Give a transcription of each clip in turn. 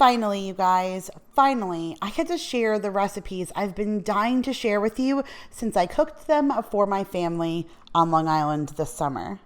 Finally, you guys, finally, I get to share the recipes I've been dying to share with you since I cooked them for my family on Long Island this summer.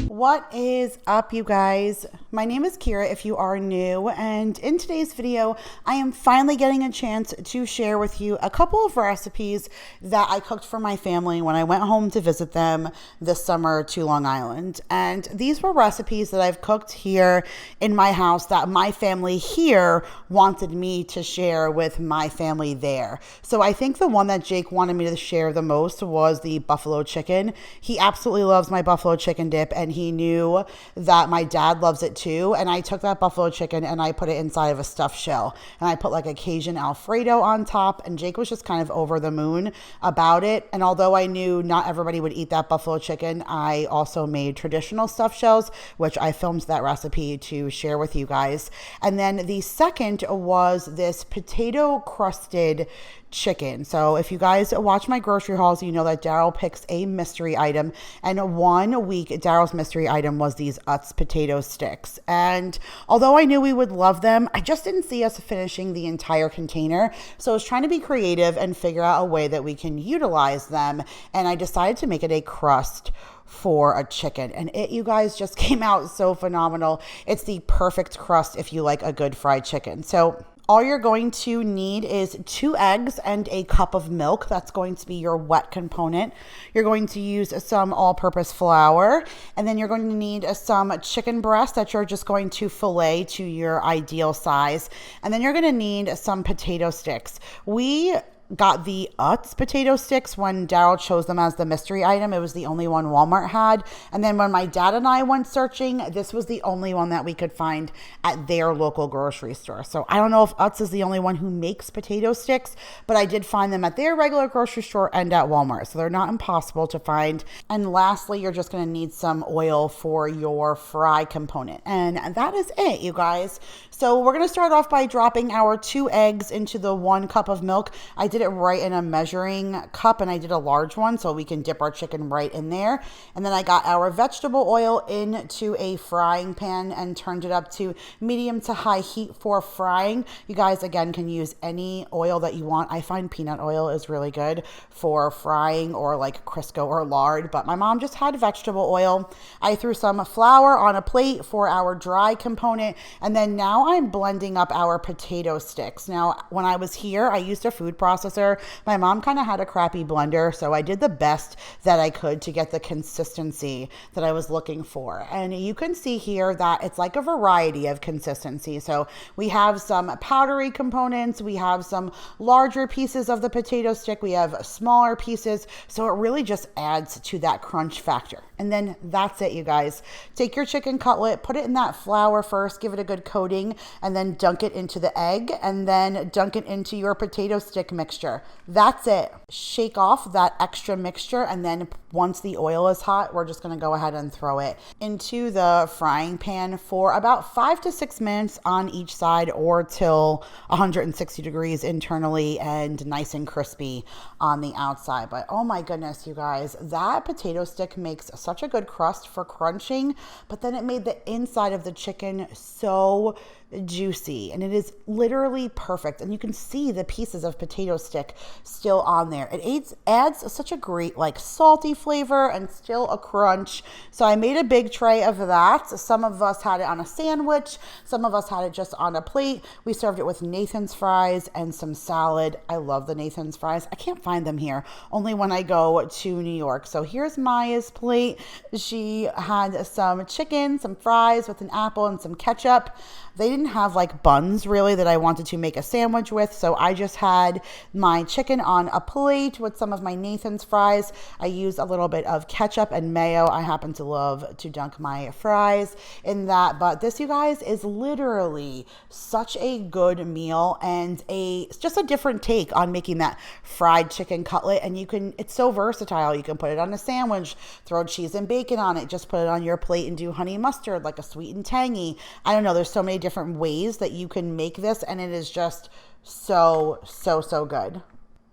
What is up, you guys? My name is Kira if you are new, and in today's video, I am finally getting a chance to share with you a couple of recipes that I cooked for my family when I went home to visit them this summer to Long Island. And these were recipes that I've cooked here in my house that my family here wanted me to share with my family there. So I think the one that Jake wanted me to share the most was the buffalo chicken. He absolutely loves my buffalo chicken dip, and he knew that my dad loves it too. And I took that buffalo chicken and I put it inside of a stuffed shell, and I put like a Cajun Alfredo on top, and Jake was just kind of over the moon about it. And although I knew not everybody would eat that buffalo chicken, I also made traditional stuffed shells, which I filmed that recipe to share with you guys. And then the second was this potato crusted chicken. So if you guys watch my grocery hauls, you know that Daryl picks a mystery item, and 1 week Daryl's mystery item was these Utz potato sticks. And although I knew we would love them, I just didn't see us finishing the entire container. So I was trying to be creative and figure out a way that we can utilize them, and I decided to make it a crust for a chicken, and it, you guys, just came out so phenomenal. It's the perfect crust if you like a good fried chicken. So all you're going to need is 2 eggs and a cup of milk. That's going to be your wet component. You're going to use some all-purpose flour, and then you're going to need some chicken breast that you're just going to fillet to your ideal size. And then you're going to need some potato sticks. We got the Utz potato sticks when Daryl chose them as the mystery item. It was the only one Walmart had. And then when my dad and I went searching, this was the only one that we could find at their local grocery store. So I don't know if Utz is the only one who makes potato sticks, but I did find them at their regular grocery store and at Walmart. So they're not impossible to find. And lastly, you're just going to need some oil for your fry component. And that is it, you guys. So we're going to start off by dropping our 2 eggs into the 1 cup of milk. I did it right in a measuring cup, and I did a large one so we can dip our chicken right in there. And then I got our vegetable oil into a frying pan and turned it up to medium to high heat for frying. You guys, again, can use any oil that you want. I find peanut oil is really good for frying, or like Crisco or lard, but my mom just had vegetable oil. I threw some flour on a plate for our dry component, and then now I'm blending up our potato sticks. Now, when I was here, I used a food processor. My mom kind of had a crappy blender, so I did the best that I could to get the consistency that I was looking for. And you can see here that it's like a variety of consistency. So we have some powdery components, we have some larger pieces of the potato stick, we have smaller pieces. So it really just adds to that crunch factor. And then that's it, you guys. Take your chicken cutlet, put it in that flour first, give it a good coating, and then dunk it into the egg, and then dunk it into your potato stick mixture. That's it. Shake off that extra mixture, and then once the oil is hot, we're just going to go ahead and throw it into the frying pan for about 5 to 6 minutes on each side, or till 160 degrees internally and nice and crispy on the outside. But oh my goodness, you guys, that potato stick makes such a good crust for crunching, but then it made the inside of the chicken so juicy, and it is literally perfect. And you can see the pieces of potato stick still on there. It adds such a great like salty flavor and still a crunch. So I made a big tray of that. Some of us had it on a sandwich, some of us had it just on a plate. We served it with Nathan's fries and some salad. I love the Nathan's fries. I can't find them here, only when I go to New York. So here's Maya's plate. She had some chicken, some fries with an apple and some ketchup. They didn't have like buns really that I wanted to make a sandwich with, so I just had my chicken on a plate with some of my Nathan's fries. I used a little bit of ketchup and mayo. I happen to love to dunk my fries in that, but this, you guys, is literally such a good meal, and just a different take on making that fried chicken cutlet. And it's so versatile. You can put it on a sandwich, throw cheese and bacon on it, just put it on your plate and do honey mustard, like a sweet and tangy. I don't know, there's so many different ways that you can make this, and it is just so good.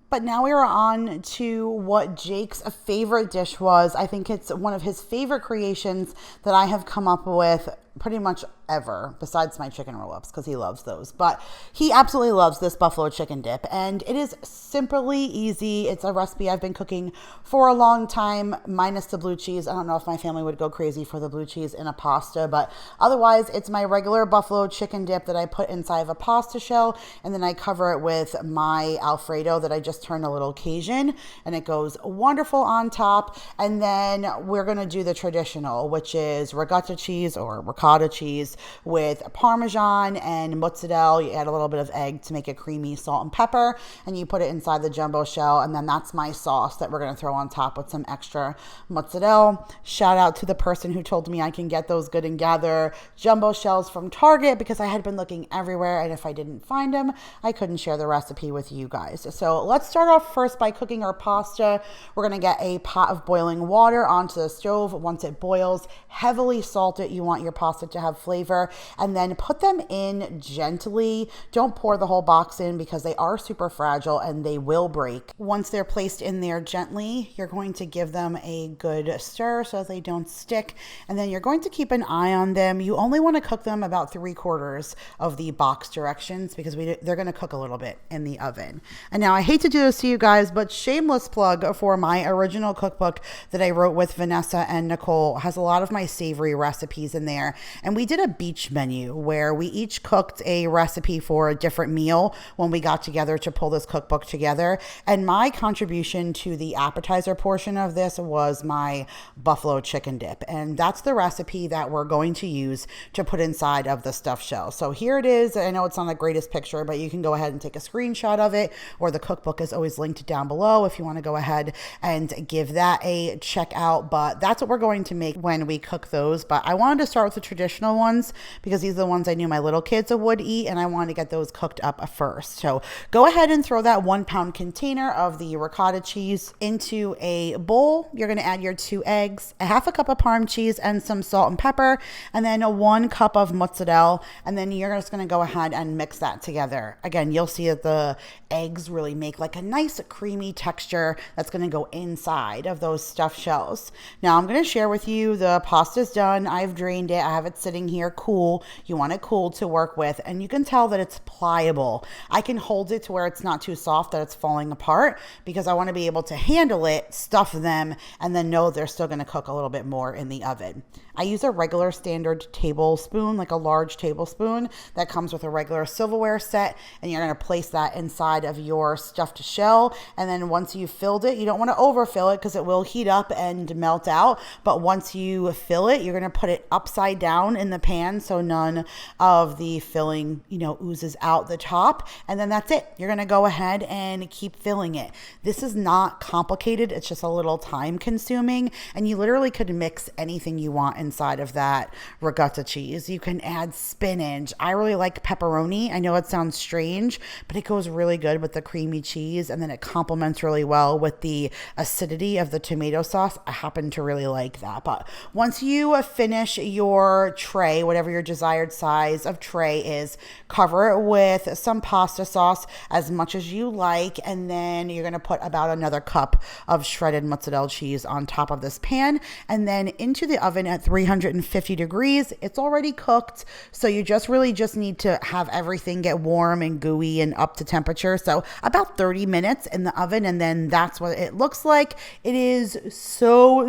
But now we are on to what Jake's favorite dish was. I think it's one of his favorite creations that I have come up with pretty much ever, besides my chicken roll-ups, because he loves those. But he absolutely loves this buffalo chicken dip, and it is simply easy. It's a recipe I've been cooking for a long time, minus the blue cheese. I don't know if my family would go crazy for the blue cheese in a pasta, but otherwise it's my regular buffalo chicken dip that I put inside of a pasta shell, and then I cover it with my Alfredo that I just turned a little Cajun, and it goes wonderful on top. And then we're going to do the traditional, which is ricotta cheese or ricotta cheese with Parmesan and mozzarella. You add a little bit of egg to make it creamy, salt and pepper, and you put it inside the jumbo shell. And then that's my sauce that we're going to throw on top with some extra mozzarella. Shout out to the person who told me I can get those Good and Gather jumbo shells from Target, because I had been looking everywhere, and if I didn't find them, I couldn't share the recipe with you guys. So let's start off first by cooking our pasta. We're going to get a pot of boiling water onto the stove. Once it boils, heavily salt it. You want your pasta to have flavor, and then put them in gently. Don't pour the whole box in because they are super fragile and they will break. Once they're placed in there gently, you're going to give them a good stir so they don't stick, and then you're going to keep an eye on them. You only want to cook them about 3/4 of the box directions because they're going to cook a little bit in the oven. And now I hate to do this to you guys, but shameless plug for my original cookbook that I wrote with Vanessa and Nicole has a lot of my savory recipes in there. And we did a beach menu where we each cooked a recipe for a different meal when we got together to pull this cookbook together. And my contribution to the appetizer portion of this was my buffalo chicken dip. And that's the recipe that we're going to use to put inside of the stuffed shell. So here it is. I know it's not the greatest picture, but you can go ahead and take a screenshot of it, or the cookbook is always linked down below if you want to go ahead and give that a check out. But that's what we're going to make when we cook those. But I wanted to start with the traditional ones because these are the ones I knew my little kids would eat, and I wanted to get those cooked up first. So go ahead and throw that 1-pound container of the ricotta cheese into a bowl. You're going to add your 2 eggs, a 1/2 cup of Parm cheese, and some salt and pepper, and then a 1 cup of mozzarella. And then you're just going to go ahead and mix that together. Again, you'll see that the eggs really make like a nice creamy texture that's going to go inside of those stuffed shells. Now I'm going to share with you the pasta's done. I've drained it. I have it sitting here cool. You want it cool to work with, and you can tell that it's pliable. I can hold it to where it's not too soft that it's falling apart because I want to be able to handle it, stuff them, and then know they're still going to cook a little bit more in the oven. I use a regular standard tablespoon, like a large tablespoon that comes with a regular silverware set, and you're going to place that inside of your stuffed shell. And then once you've filled it, you don't want to overfill it because it will heat up and melt out. But once you fill it, you're going to put it upside down in the pan so none of the filling, oozes out the top. And then that's it. You're going to go ahead and keep filling it. This is not complicated. It's just a little time consuming, and you literally could mix anything you want inside of that ricotta cheese. You can add spinach. I really like pepperoni. I know it sounds strange, but it goes really good with the creamy cheese, and then it complements really well with the acidity of the tomato sauce. I happen to really like that. But once you finish your tray, whatever your desired size of tray is, cover it with some pasta sauce as much as you like, and then you're going to put about another cup of shredded mozzarella cheese on top of this pan, and then into the oven at 350 degrees. It's already cooked, so you really just need to have everything get warm and gooey and up to temperature. So about 30 minutes in the oven, and then that's what it looks like. It is so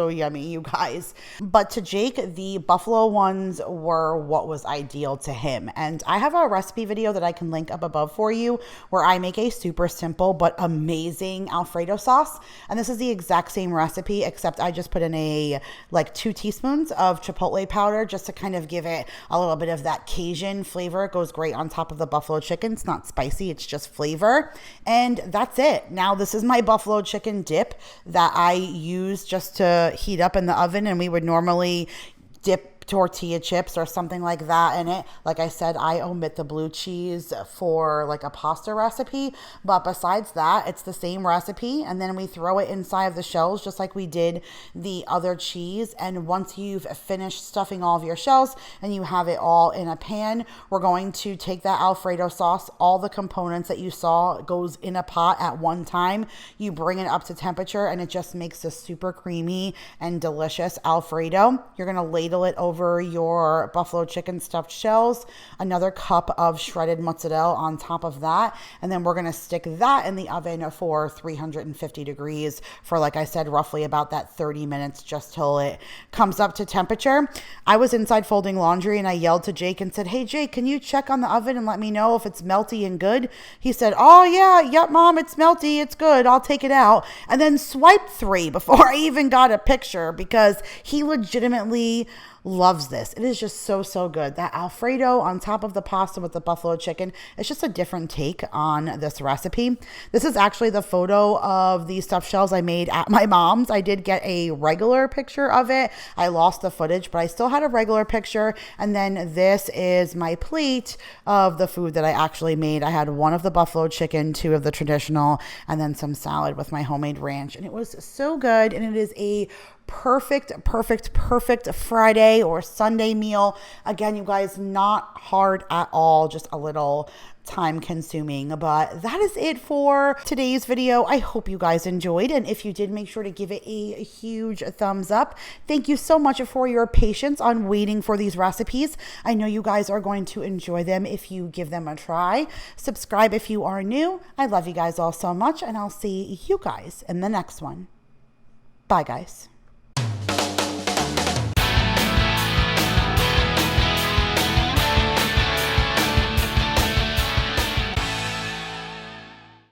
yummy, you guys. But to Jake, the buffalo ones were what was ideal to him. And I have a recipe video that I can link up above for you where I make a super simple but amazing Alfredo sauce. And this is the exact same recipe, except I just put in like 2 teaspoons of chipotle powder just to kind of give it a little bit of that Cajun flavor. It goes great on top of the buffalo chicken. It's not spicy, it's just flavor. And that's it. Now this is my buffalo chicken dip that I use just to heat up in the oven, and we would normally dip tortilla chips or something like that in it. Like I said, I omit the blue cheese for like a pasta recipe, but besides that, it's the same recipe, and then we throw it inside of the shells just like we did the other cheese. And once you've finished stuffing all of your shells and you have it all in a pan, we're going to take that Alfredo sauce, all the components that you saw goes in a pot at one time. You bring it up to temperature and it just makes a super creamy and delicious Alfredo. You're going to ladle it over your buffalo chicken stuffed shells, another cup of shredded mozzarella on top of that, and then we're going to stick that in the oven for 350 degrees for, like I said, roughly about that 30 minutes, just till it comes up to temperature. I was inside folding laundry and I yelled to Jake and said, "Hey Jake, can you check on the oven and let me know if it's melty and good?" He said, "Oh yeah, yep mom, it's melty, it's good, I'll take it out," and then swiped 3 before I even got a picture, because he legitimately loves this. It is just so good. That Alfredo on top of the pasta with the buffalo chicken, it's just a different take on this recipe. This is actually the photo of the stuffed shells I made at my mom's. I did get a regular picture of it. I lost the footage, but I still had a regular picture. And then this is my plate of the food that I actually made. I had 1 of the buffalo chicken, 2 of the traditional, and then some salad with my homemade ranch. And it was so good. And it is a perfect Friday or Sunday meal. Again, you guys, not hard at all, just a little time consuming. But that is it for today's video. I hope you guys enjoyed, and if you did, make sure to give it a huge thumbs up. Thank you so much for your patience on waiting for these recipes. I know you guys are going to enjoy them if you give them a try. Subscribe if you are new. I love you guys all so much, and I'll see you guys in the next one. Bye guys.